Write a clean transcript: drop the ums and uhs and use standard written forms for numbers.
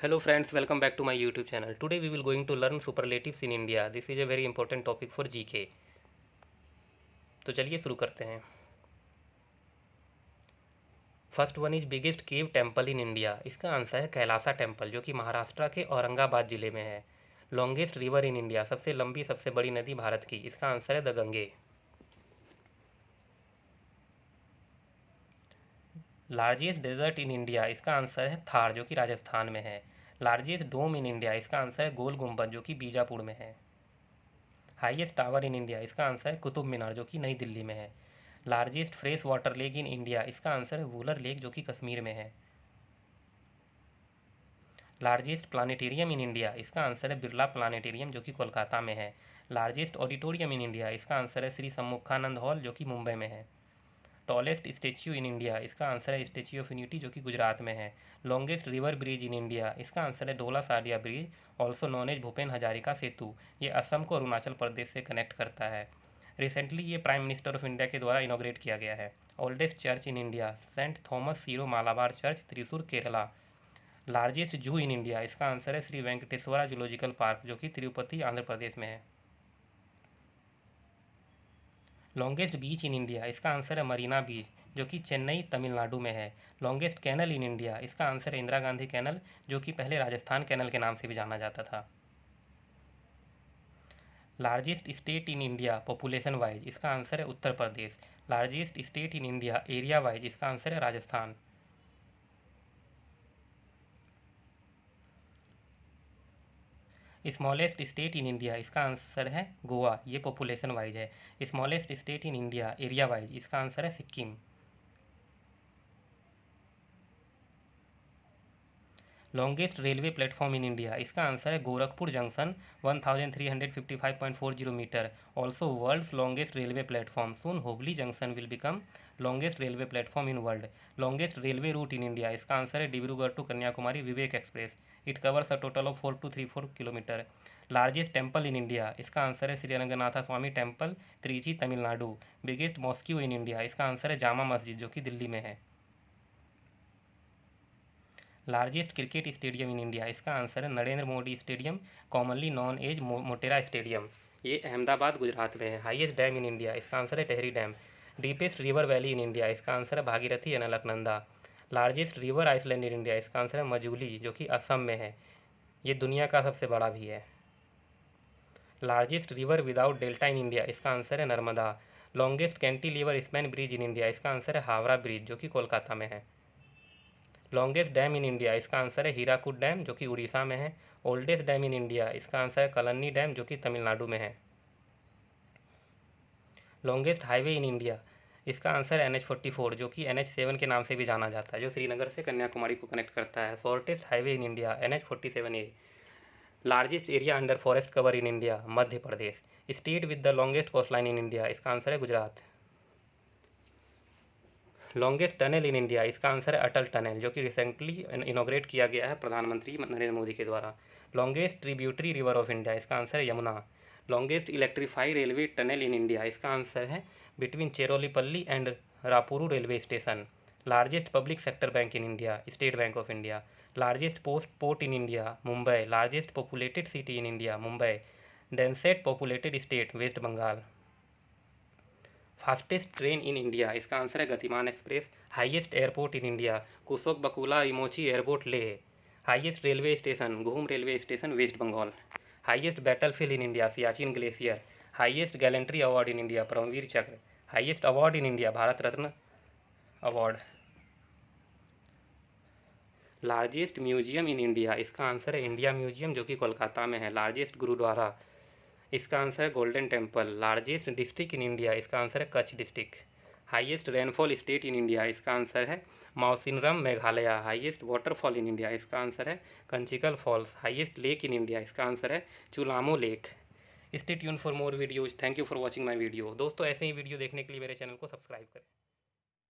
Hello friends, welcome back to my YouTube channel. Today we will going to learn superlatives in India. This is a very important topic for GK. तो चलिए शुरू करते हैं. First one is biggest cave temple in India. इसका answer है Kailasa temple, जो कि महाराष्ट्र के औरंगाबाद जिले में है. Longest river in India. सबसे लंबी सबसे बड़ी नदी भारत की. इसका आंसर है the Ganges. Largest desert in India. इसका आंसर है थार, जो कि राजस्थान में है. Largest dome in India. इसका आंसर है गोल गुंबद, जो कि बीजापुर में है. Highest tower in India. इसका आंसर है कुतुब मीनार, जो कि नई दिल्ली में है. Largest fresh water lake in India. इसका आंसर है वूलर लेक, जो कि कश्मीर में है. Largest planetarium in India. इसका आंसर है बिरला प्लानिटेरियम, जो कि कोलकाता में है. Largest auditorium in India. इसका आंसर है श्री सम्मुखानंद हॉल, जो कि मुंबई में है. Tallest statue in India. इसका आंसर है स्टेच्यू ऑफ यूनिटी, जो कि गुजरात में है. Longest river bridge in India. इसका आंसर है Dhola Sadiya bridge, also known as Bhupen Hazarika Setu. ये असम को अरुणाचल प्रदेश से कनेक्ट करता है. रिसेंटली ये प्राइम मिनिस्टर ऑफ इंडिया के द्वारा इनॉग्रेट किया गया है. Oldest church in India. Saint Thomas Syro Malabar church, Thrissur, Kerala. Largest zoo in India. इसका आंसर है श्री वेंकटेश्वरा जूलॉजिकल पार्क, जो कि तिरुपति, आंध्र प्रदेश में है. Longest beach in India. इसका आंसर है मरीना बीच, जो कि चेन्नई, तमिलनाडु में है. Longest canal in India. इसका आंसर है इंदिरा गांधी कैनल, जो कि पहले राजस्थान कैनल के नाम से भी जाना जाता था. Largest state in India population wise. इसका आंसर है Uttar Pradesh. Largest state in India area wise. इसका आंसर है Rajasthan. Smallest state in India. इसका आंसर है गोवा. ये पॉपुलेशन वाइज है. Smallest state in India area wise. इसका आंसर है Sikkim. Longest railway platform in India. इसका आंसर है Gorakhpur junction, 1355.40 metre. Also world's longest railway platform. Soon Hubli junction will become longest railway platform in world. Longest railway route in India. इसका answer है Dibrugarh to Kanyakumari Vivek express. It covers a total of 4234 kilometre. Largest temple in India. इसका answer है Shri Ranganatha Swamy temple, Trichy, Tamil Nadu. Biggest mosque in India. इसका answer है जामा मस्जिद, जो कि दिल्ली में है. Largest cricket stadium in India. इसका आंसर है Narendra Modi stadium, commonly known as Motera stadium. ये अहमदाबाद, गुजरात में है. Highest dam in India. इसका आंसर है Tehri dam. Deepest river valley in India. इसका आंसर है Bhagirathi and Alaknanda. Largest river island in India. इसका आंसर है मजूली, जो कि असम में है. ये दुनिया का सबसे बड़ा भी है. लार्जेस्ट रिवर विदाउट डेल्टा इन इंडिया. इसका आंसर है Narmada. Longest cantilever span bridge in India. इसका आंसर है हावड़ा ब्रिज, जो कि कोलकाता में है. Longest dam in India. इसका आंसर है हीराकुड डैम, जो कि उड़ीसा में है. Oldest dam in India. इसका आंसर है कलन्नी डैम, जो कि तमिलनाडु में है. Longest highway in India. इसका आंसर है NH44, जो कि NH7 के नाम से भी जाना जाता है, जो श्रीनगर से कन्याकुमारी को कनेक्ट करता है. Shortest highway in India NH47A. Largest area under forest cover in India Madhya Pradesh. State with the longest coast line in India. इसका आंसर है Gujarat. Longest tunnel in India. इसका आंसर है अटल टनल, जो कि रिसेंटली इनॉग्रेट किया गया है प्रधानमंत्री नरेंद्र मोदी के द्वारा. Longest tributary river of India. इसका आंसर है Yamuna. Longest electrify railway tunnel in India. इसका आंसर है between Cherlopalli and Rapuru railway station. Largest public sector bank in India State Bank of India. Largest port in India Mumbai. Largest populated city in India Mumbai. Densest populated state West Bengal. Fastest train in India. इसका answer है Gatimaan express. Highest airport in India Kushok Bakula रिमोची airport Leh. Highest railway station Ghum railway station West Bengal. Highest battlefield in India Siachen glacier. Highest gallantry award in India Param Vir Chakra. Highest award in India Bharat Ratna award. Largest museum in India. इसका answer है India museum, जो कि कोलकाता में है. Largest gurdwara. इसका answer है golden temple. Largest district in India. इसका answer है Kutch district. Highest rainfall state in India. इसका आंसर है Mawsynram Meghalaya. Highest waterfall in India. इसका आंसर है Kunchikal falls. Highest lake in India. इसका आंसर है Cholamu lake. Stay tune for more videos. Thank you for watching my video. दोस्तों ऐसे ही video देखने के लिए मेरे चैनल को सब्सक्राइब करें.